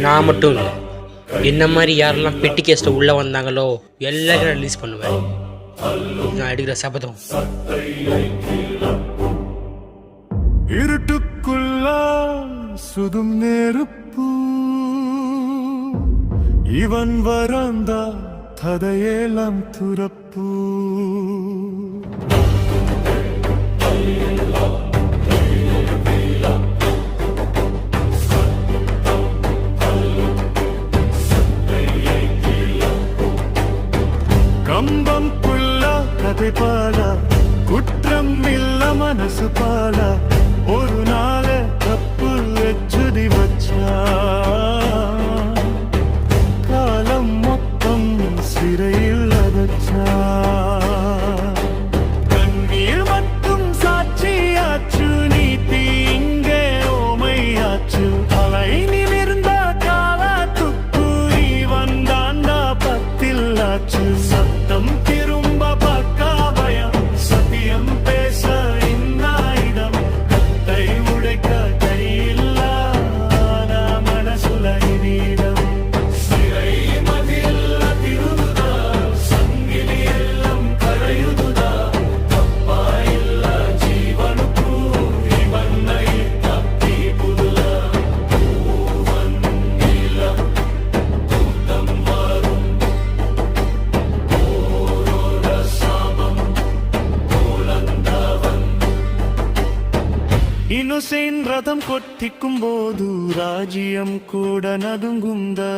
நான் மட்டும் இல்லை, என்ன மாதிரி யாரெல்லாம் பெட்டி கேஸில் உள்ளே வந்தாங்களோ எல்லாரையும் நான் ரிலீஸ் பண்ணுவேன். நான் எடுக்கிற சபதம். இருட்டுக்குள்ள சுதும் நெருப்பு இவன் வரந்தா கதையெல்லாம் துறப்பு. கம்பம் புள்ள கதை பால குற்றம் இல்ல மனசு பால ஒரு நாள தப்பு வச்சுதி வச்சா காலம் மொத்தம் சிறையில் அதச்சா. கண்ணீர் மட்டும் சாட்சியாச்சு, நீதி இங்கே ஓமையாச்சு. அலை நிமிர்ந்த காலத்துக்கு வந்தாண்டா பத்தில்லாச்சு. சத்தம் திரும்ப பார்க்க பயம், சத்தியம் பேச இன்னாயிடம். கத்தை உடைக்க கையில்ல மனசுல இதீடம். சிறை மதில்ல திருதுதா, சங்கிலி எல்லாம் கரையுதுதா. தப்பா இல்ல ஜீவனுக்கு இவன்னை தப்பி புதுல. பூவன் நீலம் கூட்டம் வரும் ஓரோர சாபம் போலந்தவன். இன்னுசேன் ரதம் கொட்டிக்கும் போது ராஜ்யம் கூட நடுங்குந்தா.